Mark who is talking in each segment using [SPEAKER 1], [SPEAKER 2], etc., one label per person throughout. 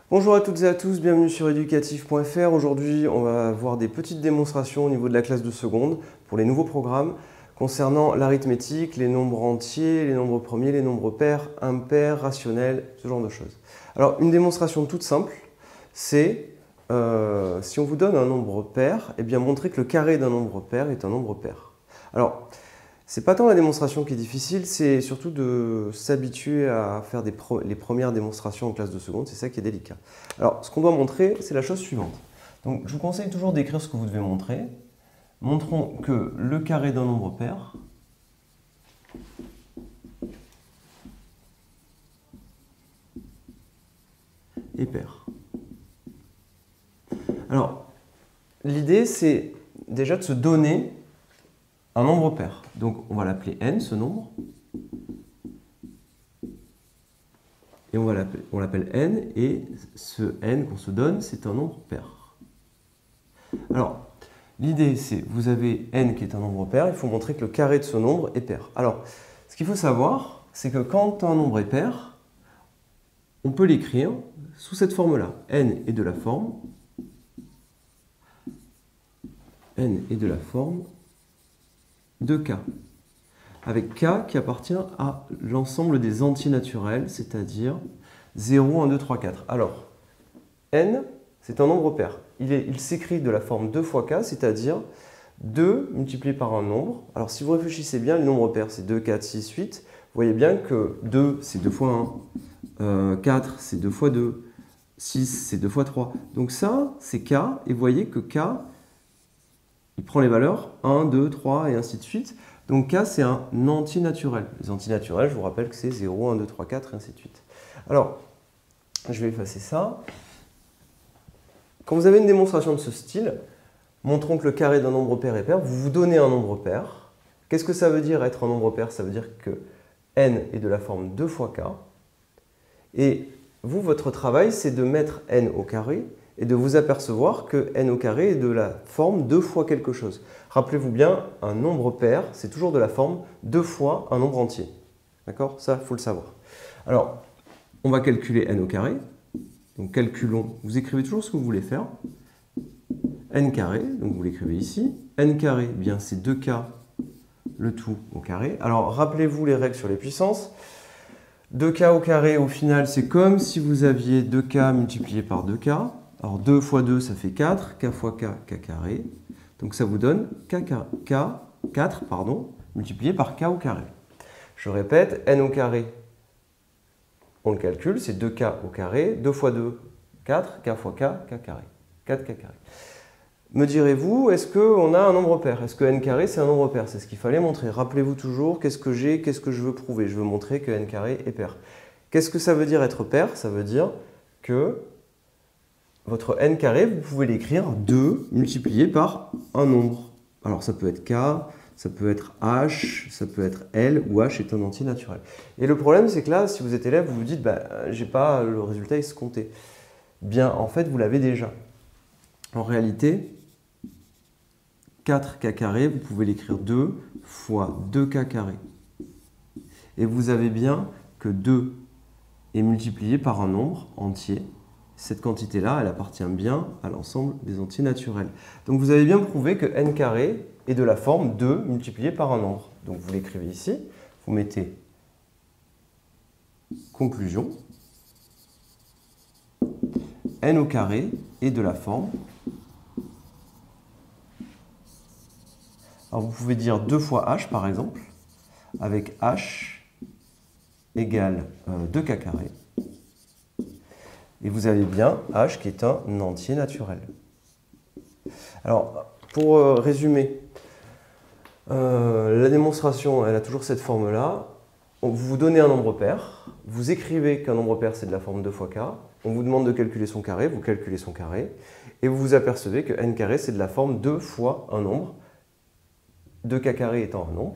[SPEAKER 1] Bonjour à toutes et à tous, bienvenue sur educatif.fr. Aujourd'hui, on va voir des petites démonstrations au niveau de la classe de seconde pour les nouveaux programmes concernant l'arithmétique, les nombres entiers, les nombres premiers, les nombres pairs, impairs, rationnels, ce genre de choses. Alors, une démonstration toute simple, c'est si on vous donne un nombre pair, eh bien montrer que le carré d'un nombre pair est un nombre pair. Alors, c'est pas tant la démonstration qui est difficile, c'est surtout de s'habituer à faire les premières démonstrations en classe de seconde, c'est ça qui est délicat. Alors, ce qu'on doit montrer, c'est la chose suivante. Donc, je vous conseille toujours d'écrire ce que vous devez montrer. Montrons que le carré d'un nombre pair est pair. Alors, l'idée, c'est déjà de se donner un nombre pair. Donc, on va l'appeler n, ce nombre. Et on l'appelle n, et ce n qu'on se donne, c'est un nombre pair. Alors, l'idée, c'est, vous avez n qui est un nombre pair, il faut montrer que le carré de ce nombre est pair. Alors, ce qu'il faut savoir, c'est que quand un nombre est pair, on peut l'écrire sous cette forme-là. N est de la forme de k, avec k qui appartient à l'ensemble des entiers naturels, c'est-à-dire 0, 1, 2, 3, 4. Alors, n, c'est un nombre pair. Il s'écrit de la forme 2 fois k, c'est-à-dire 2 multiplié par un nombre. Alors, si vous réfléchissez bien, les nombres pairs, c'est 2, 4, 6, 8. Vous voyez bien que 2, c'est 2 fois 1. 4, c'est 2 fois 2. 6, c'est 2 fois 3. Donc ça, c'est k. Et vous voyez que k, il prend les valeurs 1, 2, 3 et ainsi de suite. Donc k, c'est un entier naturel. Les entiers naturels, je vous rappelle que c'est 0, 1, 2, 3, 4 et ainsi de suite. Alors, je vais effacer ça. Quand vous avez une démonstration de ce style, montrons que le carré d'un nombre pair est pair, vous vous donnez un nombre pair. Qu'est-ce que ça veut dire être un nombre pair? Ça veut dire que n est de la forme 2 fois k. Et vous, votre travail, c'est de mettre n au carré et de vous apercevoir que n au carré est de la forme 2 fois quelque chose. Rappelez-vous bien, un nombre pair, c'est toujours de la forme 2 fois un nombre entier. D'accord? Ça, il faut le savoir. Alors, on va calculer n au carré. Donc, calculons. Vous écrivez toujours ce que vous voulez faire. n carré, donc vous l'écrivez ici. n carré, eh bien c'est 2k, le tout au carré. Alors, rappelez-vous les règles sur les puissances. 2k au carré, au final, c'est comme si vous aviez 2k multiplié par 2k. Alors, 2 fois 2, ça fait 4. K fois k, k carré. Donc, ça vous donne k4 multiplié par k au carré. Je répète, n au carré, on le calcule, c'est 2k au carré. 2 fois 2, 4. K fois k, k carré. 4k carré. Me direz-vous, est-ce qu'on a un nombre pair? Est-ce que n carré, c'est un nombre pair? C'est ce qu'il fallait montrer. Rappelez-vous toujours, qu'est-ce que j'ai, qu'est-ce que je veux prouver? Je veux montrer que n carré est pair. Qu'est-ce que ça veut dire être pair? Ça veut dire que votre n carré, vous pouvez l'écrire 2 multiplié par un nombre. Alors ça peut être k, ça peut être h, ça peut être l, ou h est un entier naturel. Et le problème, c'est que là, si vous êtes élève, vous vous dites, j'ai pas le résultat escompté. Bien, en fait, vous l'avez déjà. En réalité, 4k carré, vous pouvez l'écrire 2 fois 2k carré. Et vous avez bien que 2 est multiplié par un nombre entier. Cette quantité-là, elle appartient bien à l'ensemble des entiers naturels. Donc vous avez bien prouvé que n carré est de la forme 2 multiplié par un nombre. Donc vous l'écrivez ici, vous mettez conclusion. N au carré est de la forme. Alors vous pouvez dire 2 fois h par exemple, avec h égale 2k carré. Et vous avez bien h qui est un entier naturel. Alors, pour résumer, la démonstration, elle a toujours cette forme-là. Vous vous donnez un nombre pair, vous écrivez qu'un nombre pair, c'est de la forme 2 fois k. On vous demande de calculer son carré, vous calculez son carré. Et vous vous apercevez que n carré, c'est de la forme 2 fois un nombre. 2k carré étant un nombre.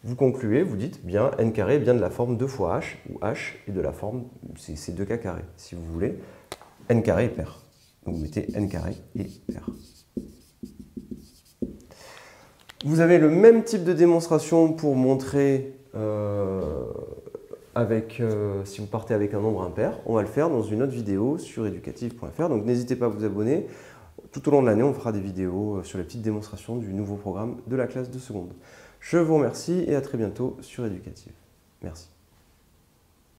[SPEAKER 1] Vous concluez, vous dites bien n carré est bien de la forme 2 fois h, où h est de la forme, c'est 2k carré. Si vous voulez, n carré est pair. Donc vous mettez n carré est pair. Vous avez le même type de démonstration pour montrer si vous partez avec un nombre impair. On va le faire dans une autre vidéo sur educative.fr. Donc n'hésitez pas à vous abonner. Tout au long de l'année, on fera des vidéos sur les petites démonstrations du nouveau programme de la classe de seconde. Je vous remercie et à très bientôt sur Educative. Merci.